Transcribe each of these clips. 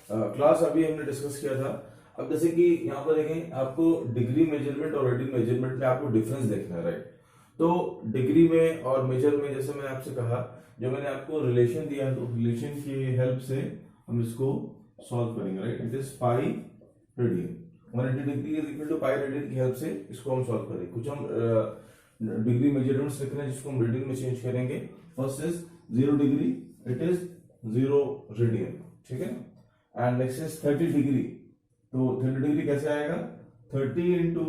Class अभी हमने discuss किया था। अब जैसे कि यहाँ पर देखें, आपको डिग्री मेजरमेंट और रेडियन मेजरमेंट में आपको डिफरेंस देखना है, राइट। तो डिग्री में और मेजर में जैसे मैंने आपसे कहा, जो मैंने आपको रिलेशन दिया है, तो रिलेशन की हेल्प से हम इसको सॉल्व करेंगे, right. It is pi radian, 180 degree is equal to pi radian की हेल्प से इसको हम सॉल्व करेंगे। कुछ हम डिग्री मेजरमेंट्स लिख रहे हैं जिसको हम रेडियन में चेंज करेंगे। First is 0 degree, it is 0 radian, ठीक है। एंड नेक्स्ट इज 30 डिग्री, तो 30 डिग्री कैसे आएगा, 30 इंटू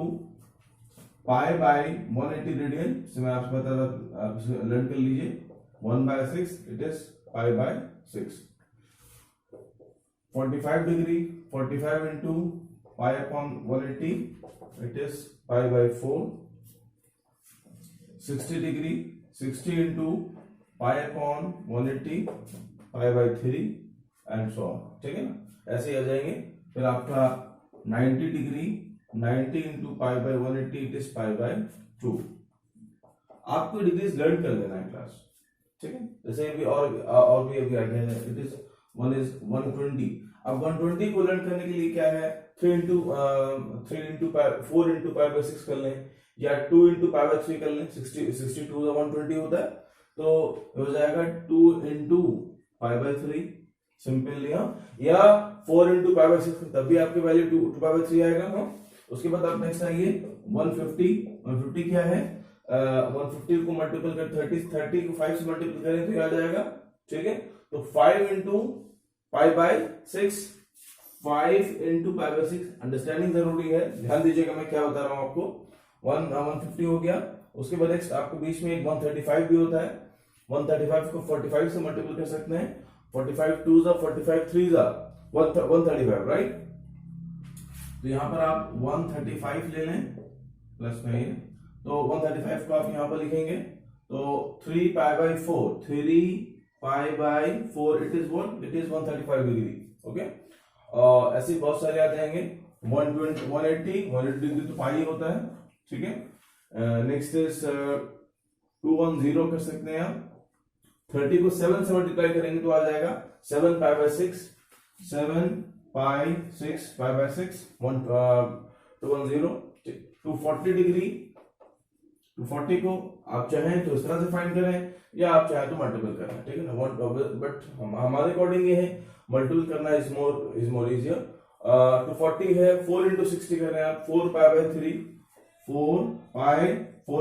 पाई बाय 180 रेडियन से मैं आपको बता रहा, आप इसे लर्न कर लीजिए। 1/6 it is pi by 6। 45 degree, 45 into pi upon 180 it is pi by 4। 60 degree, 60 into pi upon 180 pi by 3 and so on, ठीक है ना। ऐसे ही आ जाएंगे। फिर आपका 90 degree, 90 into pi by 180 it is pi by 2। आपको डिग्रीज लर्न कर लेना है क्लास, ठीक है। जैसे अभी और भी अभी आगे है, इट इज 120। अब 120 को लर्न करने के लिए क्या है, 4 इंटू पाई बाय 6 कर लें, या 2 इंटू पाई बाय 3 कर लें। 62 120 होता है, तो हो जाएगा 2 इंटू पाई बाय 3, सिंपल लिया। या 4 इंटू पाई बाय 6, तब भी आपकी वैल्यू 2 पाई बाय 3 आएगा ना। उसके बाद आप नेक्स्ट आइए 150 क्या है, 150 को मल्टीपल कर 30 को 5 से मल्टीपल करें तो आ जाएगा, ठीक है। तो 5 into pi by 6, 5 into pi by 6, understanding जरूरी है, ध्यान दीजिएगा मैं क्या बता रहा हूं आपको। 150 हो गया। उसके बाद नेक्स्ट आपको बीच में एक 135 भी होता है। 135 को 45 से मल्टीपल कर सकते हैं। 45 2 जा 45 3 जा 135, राइट। तो यहां पर आप 135 ले लें प्लस में, तो 135 को आप यहां पर लिखेंगे, तो 3 pi by 4, 3 pi by 4 it is what, it is 135 degree, okay. ऐसे बहुत सारे आ जाएंगे। 180 डिग्री तो पाई होता है, ठीक है। नेक्स्ट इज 210 कर सकते हैं आप। 30 को 7 से मल्टीप्लाई करेंगे तो आ जाएगा 7 pi by 6, 7 pi 6 pi by 6 210। 240 degree, 240 को आप चाहें तो इस तरह से फाइंड करें, या आप चाहें तो मल्टीपल करना, ठीक है ना। बट हमारे अकॉर्डिंग ये है मल्टीपल करना इज मोर इजियर। 240 है, 4 इंटू 60 कर रहे हैं आप, 4 पाई बाय 3, 4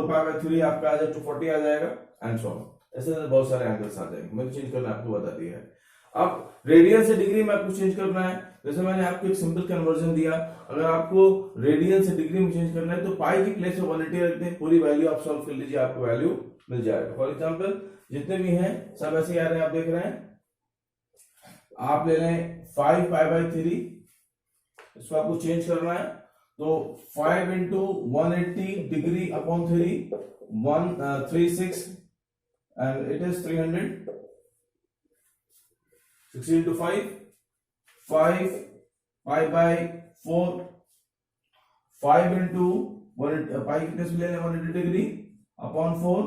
पाई बाय 3 आपका आ जाए 240 आ जाएगा, एंड सो ऑन। ऐसे बहुत सारे एंगल्स आ जाएंगे। मैंने चेंज करना आपको बता दिया है। अब रेडियन से डिग्री में आपको चेंज करना है। जैसे मैंने आपको एक सिंपल कन्वर्जन दिया, अगर आपको रेडियन से डिग्री में चेंज करना है तो पाई की प्लेस में 180 रख दें, पूरी वैल्यू आप सॉल्व कर लीजिए, आपको वैल्यू मिल जाएगा। फॉर एग्जांपल जितने भी हैं सब ऐसे ही आ रहे हैं, आप देख रहे हैं। आप ले लें 5 पाई बाय 3, इसको आपको चेंज करना है, तो 5 into 180 degree upon 3 136 and it is 300। 60 into 5 pi by 4, 5 into pi की प्लेस ले लें 180 डिग्री अपॉन 4,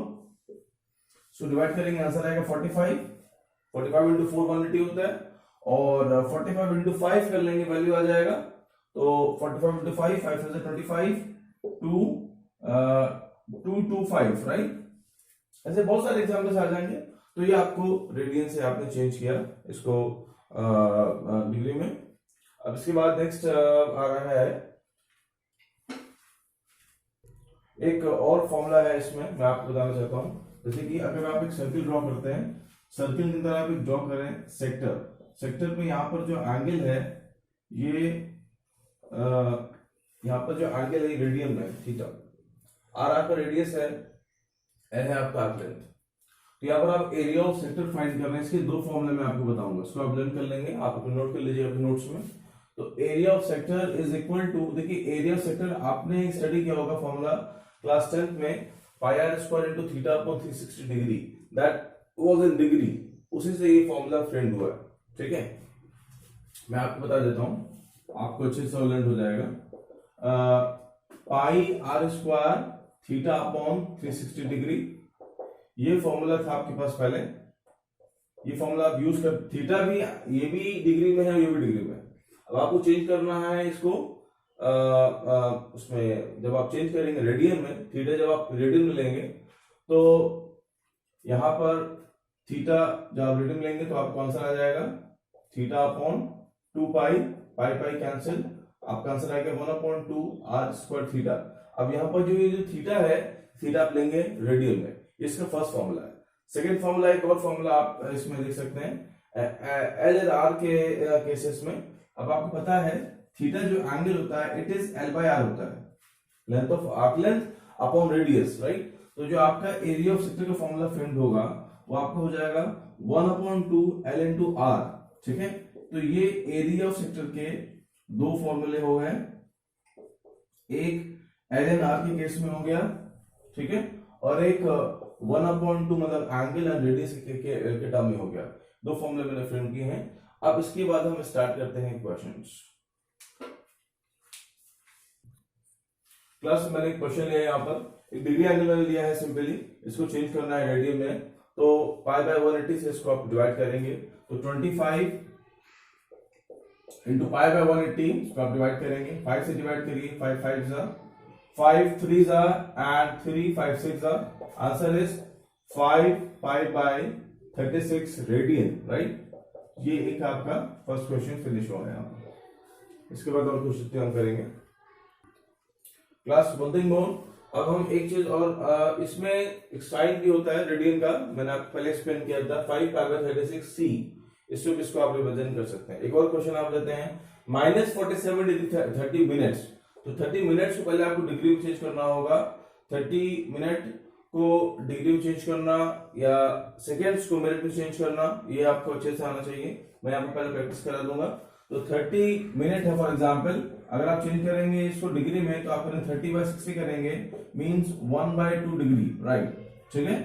सो डिवाइड करेंगे, आंसर आएगा 45। 45 इंटू 4 180 होता है, और 45 इंटू 5 कर लेंगे, वैल्यू आ जाएगा, तो 45 इंटू 5, 5 से 25 225, राइट। ऐसे बहुत सारे एग्जाम्पल्स आ जाएंगे। तो ये आपको रेडियन से आपने चेंज किया इसको डिग्री में। अब इसके बाद नेक्स्ट आ रहा है एक और फॉर्मूला है, इसमें मैं आपको बताना चाहता हूं। जैसे कि अगर आप एक सर्किल ड्रॉ करते हैं, सर्किल की तरह आप एक ड्रॉ करें सेक्टर पे, यहाँ पर जो एंगल है ये यहाँ पर जो एंगल है रेडियन में थीटा, आर आपका रेडियस है, एन है आपका आर्क लेंथ। तो यहाँ पर आप एरिया ऑफ सेक्टर फाइंड कर रहे हैं। इसके दो फॉर्मूले मैं आपको बताऊंगा, इसको आप लर्न कर लेंगे, आप अपने नोट कर लीजिए अपने नोट्स में। तो area of sector is equal to, देखिए एरिया ऑफ सेक्टर आपने स्टडी किया होगा फॉर्मूला क्लास 10th में, pi r square into theta upon 360 degree, that was in degree. उसी से ये फॉर्मूला फ्रेंड हुआ है, ठीक है। मैं आपको बता देता हूं, आपको अच्छे से लर्न हो जाएगा। Pi r square theta upon 360 degree, ये फॉर्मूला था आपके पास पहले, ये फॉर्मूला आप यूज कर, थीटा भी ये भी डिग्री में है, ये भी डिग्री में है। अब आपको चेंज करना है इसको उसमें जब आप चेंज करेंगे रेडियन में, थीटा जब आप रेडियन में लेंगे तो यहां पर थीटा जब आप रेडियन लेंगे तो आपको आंसर आ जाएगा थीटा अपॉन 2 पाई, पाई पाई कैंसिल, आपका आंसर आएगा 1/2 आर स्क्वायर थीटा। अब यहाँ पर जो ये जो थीटा है, थीटा आप लेंगे रेडियन में, इसका फर्स्ट फॉर्मूला है। सेकंड फॉर्मूला, एक और फॉर्मूला आप इसमें देख सकते हैं एल एल आर के केसेस में। अब आपको पता है थीटा जो एंगल होता है it is L by R होता है, length of arc length upon radius, right. तो जो आपका एरिया ऑफ सेक्टर का फॉर्मूला फ्रेंड होगा वो आपका हो जाएगा 1/2 एल इंटू आर, ठीक है। तो ये एरिया ऑफ सेक्टर के दो फॉर्मूले हो गए, एक एल एन आर के केस में हो गया, ठीक है, और एक 1/2 मतलब एंगल एंड रेडियस के टर्म में हो गया। दो फॉर्मूले मैंने फ्रेंड किए हैं। अब इसके बाद हम स्टार्ट करते हैं क्वेश्चंस। क्लास मैंने एक क्वेश्चन लिया है, यहाँ पर एक डिग्री एंगल मैंने लिया है, सिंपली इसको चेंज करना है रेडियन में, तो पाई बाय 180 से इसको आप डिवाइड करेंगे तो 25 इंटू पाई बाय 180 इसको आप डिवाइड करेंगे, 5 से डिवाइड करिए, 5 5 जा 5 3 जा एंड 3 5 6 जा, answer is 5 pi by 36 radian, right. ये एक आपका फर्स्ट क्वेश्चन फिनिश हो गया। इसके बाद और क्वेश्चन हम करेंगे क्लास वन थिंग मोर। अब हम एक चीज और इसमें एक साइन भी होता है रेडियन का, मैंने आपको पहले एक्सप्लेन किया था, 5 पाई बाय 36 सी, इसको इसको आप रिप्रेजेंट कर सकते हैं। एक और क्वेश्चन आप देते हैं -47 डिग्री 30 मिनट्स, तो 30 मिनट्स को पहले आपको डिग्री में चेंज करना होगा, 30 मिनट को डिग्री में चेंज करना या सेकेंड्स को मिनट में चेंज करना, ये आपको अच्छे से आना चाहिए। मैं आपको पहले प्रैक्टिस करा दूंगा। तो 30 मिनट है फॉर एग्जांपल, अगर आप चेंज करेंगे इसको डिग्री में तो आप 30 बाय 60 करेंगे, मींस 1/2 डिग्री, राइट, ठीक है।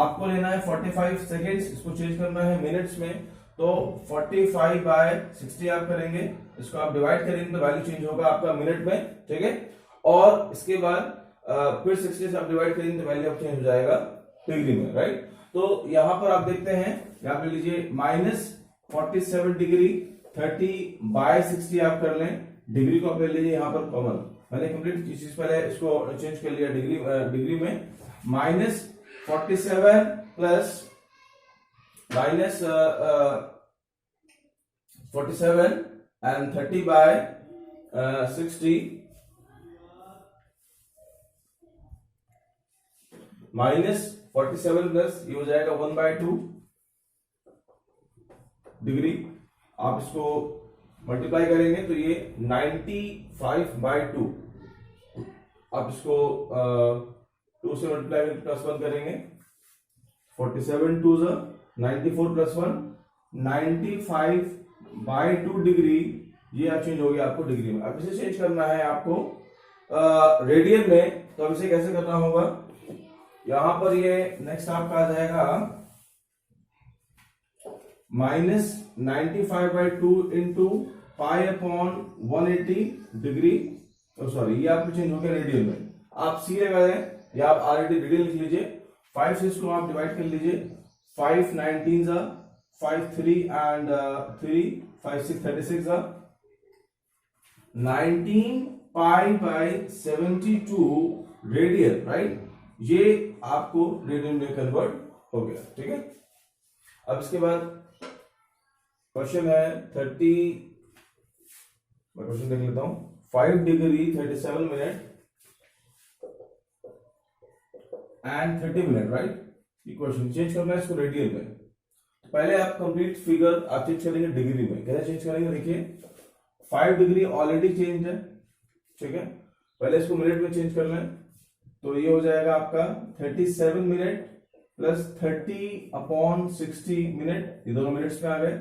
आपको लेना है 45 सेकेंड्स, इसको चेंज करना है मिनट्स में, तो 45 बाय 60 आप करेंगे, इसको आप डिवाइड करेंगे तो वैल्यू चेंज होगा आपका मिनट में, ठीक है। और इसके बाद फिर 60 से आप डिवाइड करेंगे तो वैल्यू चेंज हो जाएगा डिग्री में, राइट। तो यहां पर आप देखते हैं, यहां पे लीजिए -47 डिग्री 30 बाय 60 आप कर लें, डिग्री को आप ले लीजिए यहाँ पर कॉमन, मैंने कंप्लीट चीज पहले इसको चेंज कर लिया डिग्री में, -47 प्लस -47 एंड 30 बाय 60 -47 प्लस ये हो जाएगा 1/2 डिग्री, आप इसको मल्टीप्लाई करेंगे तो ये 95/2, आप इसको 2 से मल्टीप्लाई करके +1 करेंगे, 47 2 94 +1 95/2 डिग्री, ये आप चेंज हो गया आपको डिग्री में। अब इसे चेंज करना है आपको रेडियन में, तो अब इसे कैसे करना होगा, यहां पर ये नेक्स्ट आपका आ जाएगा -95/2 into pi upon 180 degree, sorry ये आपको चेंज हो गया रेडियन में, आप सी लगा दें या आप ऑलरेडी रेडियन लिख लीजिए, 5 से इसको आप डिवाइड कर लीजिए, 5 19 जा 5 3 एंड 3 5 6 36 जा 19 पाई बाय 72 रेडियन, राइट। ये आपको रेडियन में कन्वर्ट हो गया, ठीक है। अब इसके बाद क्वेश्चन है 30, मैं क्वेश्चन देख लेता हूं, 5 degree 37 minute and 30 minute, right. ये क्वेश्चन चेंज करना है इसको रेडियन में, पहले आप कंप्लीट फिगर आप चेंज करेंगे डिग्री में, कैसे चेंज करेंगे, देखिए 5 डिग्री ऑलरेडी चेंज है, ठीक है, पहले इसको मिनट में चेंज कर लें, तो ये हो जाएगा आपका 37 मिनट प्लस 30/60 मिनट, ये दोनों मिनट्स में आ गए,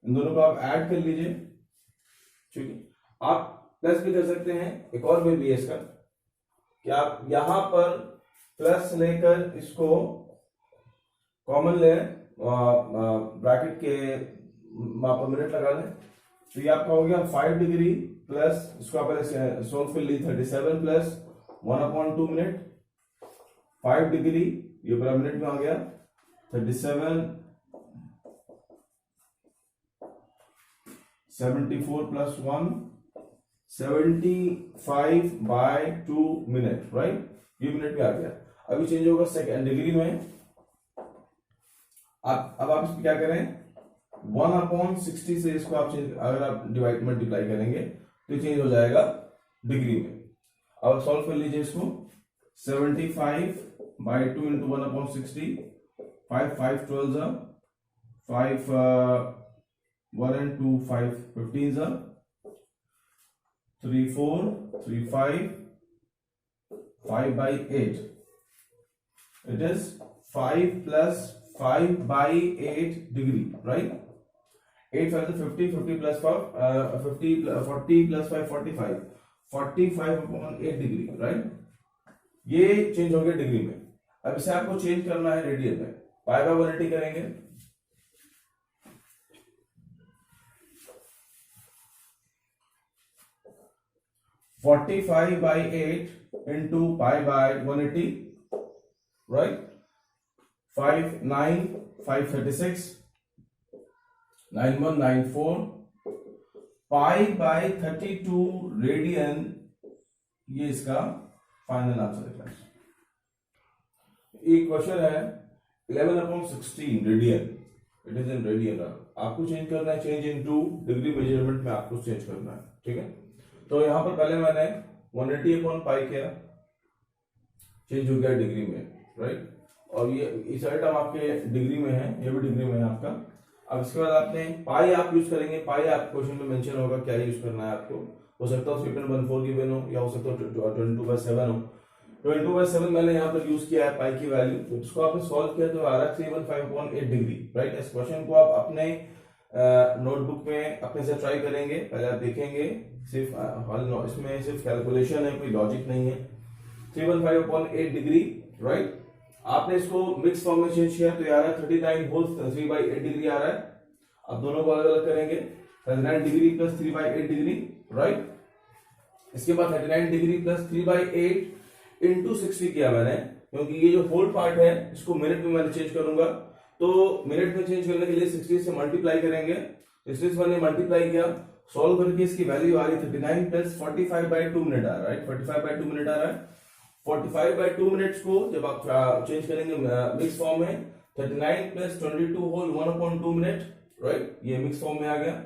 इन दोनों को आप ऐड कर लीजिए, ठीक है। आप प्लस भी कर सकते हैं, एक और वे भी है इसका कि आप यहां पर प्लस लेकर इसको कॉमन ले, ब्रैकेट के वहां पर मिनट लगा दें, तो ये आपका हो गया 5 डिग्री प्लस इसको आप पहले सोल्व कर ली 37 प्लस 1/2 मिनट, 5 डिग्री ये पूरा मिनट में आ गया 37 74 प्लस 1 75/2 मिनट, राइट। ये मिनट में आ गया। अभी चेंज होगा सेकेंड डिग्री में। अब आप इसको क्या करें, 1/60 से इसको आप चेंज, अगर आप डिवाइड मल्टीप्लाई करेंगे तो चेंज हो जाएगा डिग्री में। अब सॉल्व कर लीजिए इसको। 75/2 into 1/60, 5 5 12 5 1 and 2 5 15 3 4 3 5 5/8. It is 5 plus 5/8 degree, right? 8 5 is 50, 50 plus 5 40 plus 5 45, 45/8 degree, right. ये चेंज हो गया डिग्री में। अब इसे आपको चेंज करना है रेडियन में। π/180 करेंगे, (45/8) into π/180, right? 5 9 5 36 9194 π/32 रेडियन। ये इसका फाइनल आंसर है। एक क्वेश्चन है 11/16 radian, it is in radian. आपको चेंज करना है, चेंज इनटू डिग्री मेजरमेंट में आपको चेंज करना है, ठीक है। तो यहां पर पहले मैंने 180/π किया, चेंज हो गया डिग्री में, राइट। और ये इस आइटम आपके डिग्री में है, ये भी डिग्री में है आपका। अब इसके बाद आपने पाई आप यूज करेंगे। पाई आप क्वेश्चन में मेंशन होगा क्या यूज करना है आपको। हो सकता है 3.14 गिवन हो, या हो सकता है 22/7 हो। 22/7 मैंने यहाँ पर यूज किया है पाई की वैल्यू। तो इसको आपने सॉल्व किया तो आ रहा है 315/8 डिग्री, राइट। इस क्वेश्चन को आप अपने नोटबुक में अपने से ट्राई करेंगे, पहले आप देखेंगे। सिर्फ इसमें सिर्फ कैलकुलेशन है, कोई लॉजिक नहीं है। 315/8 डिग्री, राइट। आपने इसको मिक्स फॉर्म में चेंज किया तो आ रहा है 39 होल 3/8 डिग्री आ रहा है। अब दोनों को अलग अलग करेंगे, 39 डिग्री प्लस 3/8 डिग्री, राइट। इसके बाद 39 डिग्री प्लस 3/8 इंटू 60 किया मैंने, क्योंकि ये जो होल पार्ट है इसको मिनट में मैंने चेंज करूंगा। तो मिनट में चेंज करने के लिए 60 से मल्टीप्लाई करेंगे। 60 से मैंने मल्टीप्लाई किया, सॉल्व करके इसकी वैल्यू आ रही 39 प्लस 45/2 मिनट आ रहा है, राइट। 45/2 मिनट आ रहा है। 45/2 मिनट्स को जब आप चेंज करेंगे मिक्स फॉर्म में, 39 प्लस 22 होल 1/2 मिनट, राइट। ये मिक्स फॉर्म में आ गया।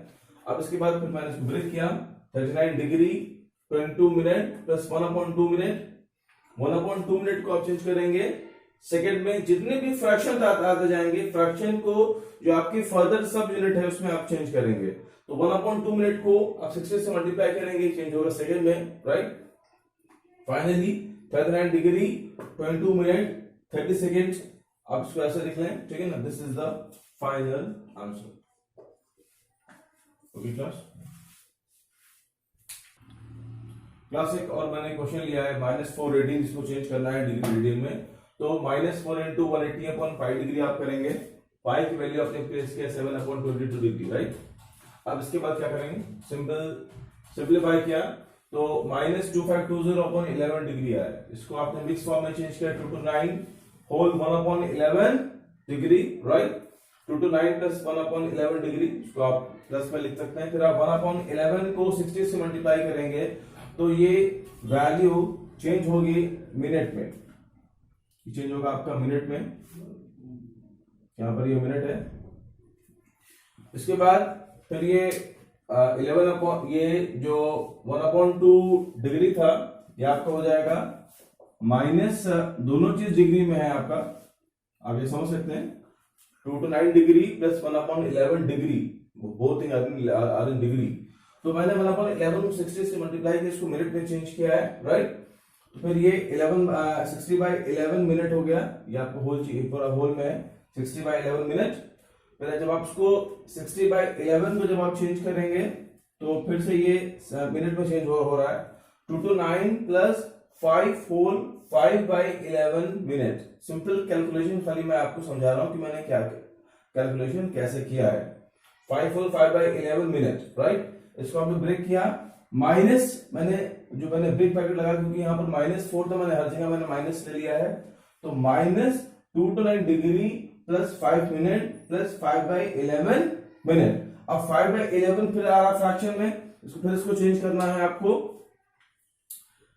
अब इसके बाद फिर मैंने इसको ब्रेक किया, 39 degree 22 minute plus 1/2 minute. 1/2 minute को आप चेंज करेंगे सेकंड में। जितने भी फ्रैक्शन आते जाएंगे, फ्रैक्शन को जो आपकी फर्दर सब यूनिट है उसमें आप चेंज करेंगे। तो 1/2 मिनट को आप 60 से मल्टीप्लाई करेंगे, चेंज होगा सेकंड में, right. Finally 39 degree 22 minute 30 second. आप इसको ऐसे लिख लें, ठीक है ना। This is the final answer. Okay class एक और मैंने क्वेश्चन लिया है -4 रेडियन, इसको चेंज करना है डिग्री रेडियन में। तो -4 इंटू 180/5 डिग्री आप करेंगे। पाई की वैल्यू आपने प्लेस किया 7/22 डिग्री, राइट। अब इसके बाद क्या करेंगे, सिंपलीफाई किया तो -2520/11 डिग्री आया। इसको आपने मिक्स फॉर्म में चेंज किया, 2 to 9 whole 1/11 degree, right. 2 to 9 plus 1/11 degree, इसको आप प्लस में लिख सकते हैं। फिर आप 1/11 को 60 से मल्टीप्लाई करेंगे तो ये वैल्यू चेंज होगी मिनट में, चेंज होगा आपका मिनट में। यहां पर ये मिनट है। इसके बाद फिर ये 11 ये जो 1/2 डिग्री था ये आपका हो जाएगा माइनस, दोनों चीज डिग्री में है आपका, आप ये समझ सकते हैं। 2 to 9 degree plus 1/11 degree, both thing are in degree. तो मैंने 1/11 को 60 से मल्टीप्लाई किया, इसको मिनट में चेंज किया है, राइट। तो फिर ये 60/11 मिनट हो गया। ये आपको होल पूरा होल में 60/11 मिनट। फिर जब आप इसको 60/11 को जब आप चेंज करेंगे तो फिर से ये मिनट में चेंज हो रहा है। 2 to 9 plus 5 whole 5/11 minute. Simple calculation खाली मैं आपको समझा रहा हूं कि मैंने क्या कैलकुलेशन कैसे किया है। 5 होल 5/11 मिनट, राइट। इसको आपने ब्रेक किया, माइनस मैंने ब्रेक ब्रैकेट लगा, क्योंकि यहाँ पर -4 था, मैंने हर जगह मैंने माइनस ले लिया है। तो -2 to 9 degree plus 5 minute plus 5/11 minute. अब 5/11 फिर आ रहा फ्रैक्शन में, इसको चेंज करना है आपको,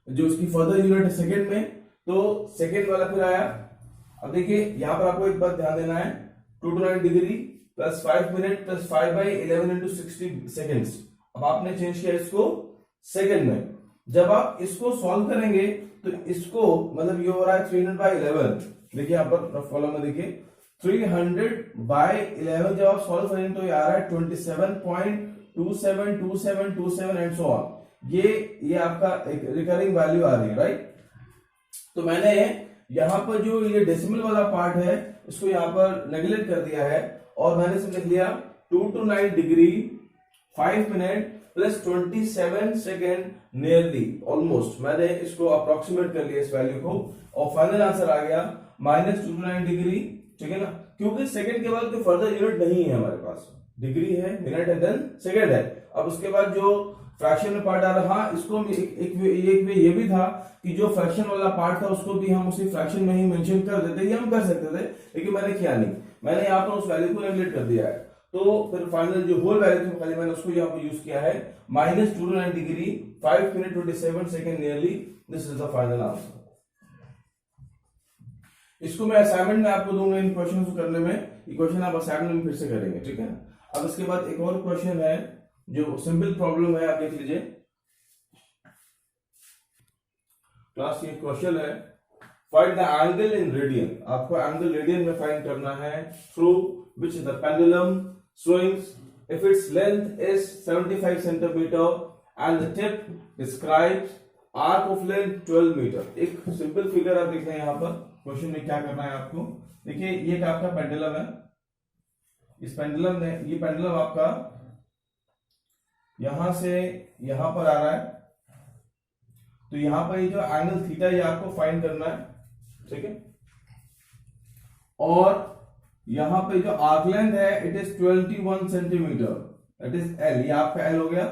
जो उसकी फर्दर यूनिट है सेकंड में, तो सेकंड वाला फिर आया। अब देखिए यहां पर आपको एक बात ध्यान देना है, 229 degree plus 5 minute plus 5/11 into 60 seconds. अब आपने चेंज किया इसको सेकंड में। जब आप इसको सॉल्व करेंगे तो इसको मतलब ये हो रहा है 300/11। देखिए यहां पर कॉलम में देखिए 300/11 जब आप सॉल्व करेंगे तो ये आ रहा है 27.272727 एंड सो ऑन। ये आपका एक रिकरिंग वैल्यू आ रही है, राइट। तो मैंने यहां पर जो ये डेसिमल वाला पार्ट है इसको यहां पर नेगलेक्ट कर दिया है और मैंने सिर्फ लिख लिया 229 degree 5 minute plus 27 second nearly almost. मैंने इसको अप्रोक्सीमेट कर लिया इस वैल्यू को और फाइनल आंसर आ गया -229 डिग्री, ठीक है ना, क्योंकि सेकेंड के बाद कोई फर्दर यूनिट नहीं है हमारे पास, डिग्री है, मिनट है, देन सेकेंड है। अब उसके बाद जो फ्रैक्शन में पार्ट आ रहा, हाँ इसको एक वे ये भी था कि जो फ्रैक्शन वाला पार्ट था उसको भी हम उसी फ्रैक्शन में ही मेंशन कर देते, ये हम कर सकते थे, लेकिन मैंने किया नहीं, मैंने यहाँ पर उस वैल्यू को नेगलेक्ट कर दिया है। तो फिर फाइनल जो होल वैल्यू थी खाली मैंने उसको यहाँ पर यूज किया है -229 degree 5 minute 27 second nearly, this is the final answer. इसको मैं असाइनमेंट में आपको दूंगा इन क्वेश्चन को करने में, ये क्वेश्चन आप असाइनमेंट में फिर से करेंगे, ठीक है। अब इसके बाद एक और क्वेश्चन है जो सिंपल प्रॉब्लम है, आप देख लीजिए क्लास। ये क्वेश्चन है find the angle in radian, आपको एंगल रेडियन में फाइंड करना है through which the pendulum swings if its length is 75 centimetre and the tip describes arc of length 12 metre. एक सिंपल फिगर आप देख रहे हैं यहाँ पर क्वेश्चन में क्या करना है आपको। देखिए ये एक आपका पेंडुलम है, इस पेंडुलम ने, ये पेंडुलम आपका यहां से यहां पर आ रहा है, तो यहां पर ये जो एंगल थीटा ये आपको फाइंड करना है, ठीक है। और यहां पे जो आर्क लेंथ है it is 21 centimetre, it is L, ये आपका एल हो गया।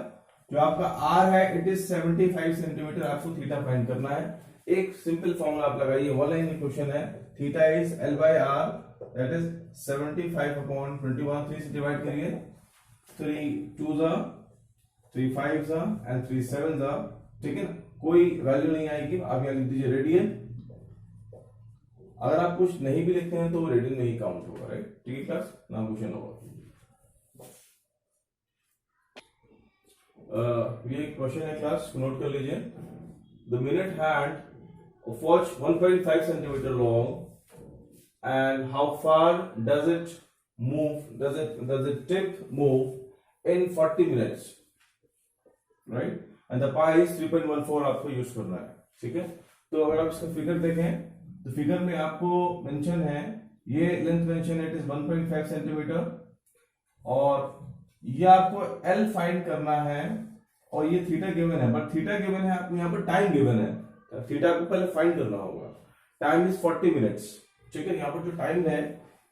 जो आपका आर है इट इज 75 सेंटीमीटर, आपको थीटा फाइंड करना है। एक सिंपल फॉर्मूला आप लगाइए, वन लाइन क्वेश्चन है, theta is L by R that is 75/21, 3 से डिवाइड करिए, 3 2 3 5 एंड 3 7, ठीक है ना, कोई वैल्यू नहीं आएगी। आप यहां लिख दीजिए रेडियन, अगर आप कुछ नहीं भी लिखते हैं तो वो रेडियन में ही काउंट होगा, राइट, ठीक है क्लास, नाम क्वेश्चन होगा। ये क्वेश्चन है क्लास, नोट कर लीजिए। The minute hand of watch 1.5 centimeter long and how far does it move, does it tip move in 40 minutes, right, and the pi is 3.14 आपको यूज करना है, ठीक है। तो अगर आप इसका फिगर देखें तो फिगर में आपको मेंशन है, ये लेंथ मेंशन है इट इज 1.5 सेंटीमीटर और ये आपको L फाइंड करना है और ये थीटा गिवन है, बट थीटा गिवन है आपको यहाँ पर टाइम गिवन है, थीटा को पहले फाइंड करना होगा। टाइम इज 40 मिनट्स, ठीक है, यहाँ पर जो टाइम है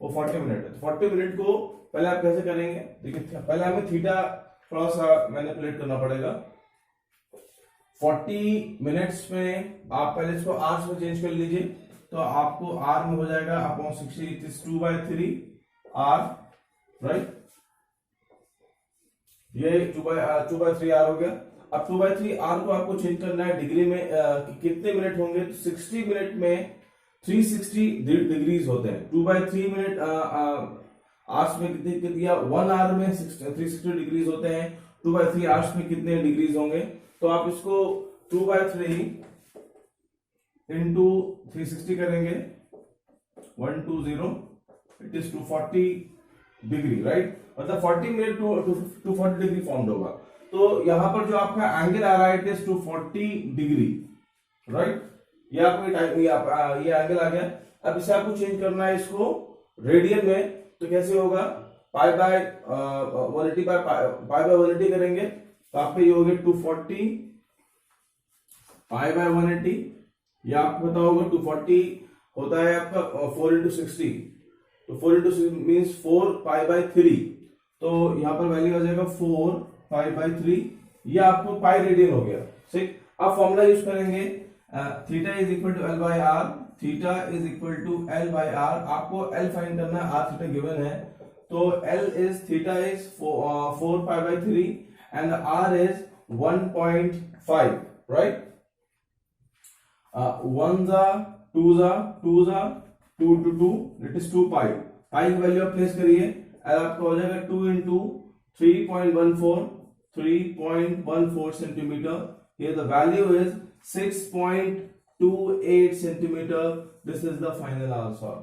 वो 40 मिनट है। तो 40 मिनट को पहले आप कैसे करेंगे, देखिए पहले हमें थीटा थोड़ा सा मैनिपुलेट करना पड़ेगा। 40 मिनट्स में आप पहले इसको आवर्स में चेंज कर लीजिए, तो आपको आर में हो जाएगा upon 60, it is 2/3 R, right, ये 2/3 आर हो गया। अब 2/3 आर को आपको चेंज करना है डिग्री में, कितने मिनट होंगे, तो 60 मिनट में 360 डिग्रीज होते हैं। 2/3 मिनट आवर्स में कितने दिया, 1 आवर में 360 डिग्रीज होते हैं, 2/3 आवर्स में कितने डिग्रीज होंगे। तो आप इसको 2/3 इंटू 360 करेंगे, 120, इट इज 240 डिग्री, राइट, मतलब 40 मिनट 240 डिग्री फॉर्म्ड होगा। तो यहां पर जो आपका एंगल आ रहा है इट इज 240 डिग्री, राइट, ये आपको टाइम ये एंगल आ गया। अब इसे आपको चेंज करना है इसको रेडियन में, तो कैसे होगा, पाई बाय 180 करेंगे तो आपका ये हो गया 240 पाई बाय 180, ये आपको पता होगा 240 होता है आपका 4 into 60, तो 4 into 60 मीन्स 4 पाई बाय 3, तो यहां पर वैल्यू आ जाएगा 4 पाई बाय 3, ये आपको पाई रेडियन हो गया, ठीक। अब फॉर्मूला यूज करेंगे, theta is equal to L by R, theta is equal to L by R, आपको एल फाइंड करना है, आर थीटा गिवन है, तो L is theta is 4 pi by 3 and the R is 1.5, right? Ones are, twos are 2 to 2, it is 2 pi. Pi की value आप place करिए, L आपका हो जाएगा 2 into 3.14 centimeter. Here the value is 6.28 centimeter. This is the final answer.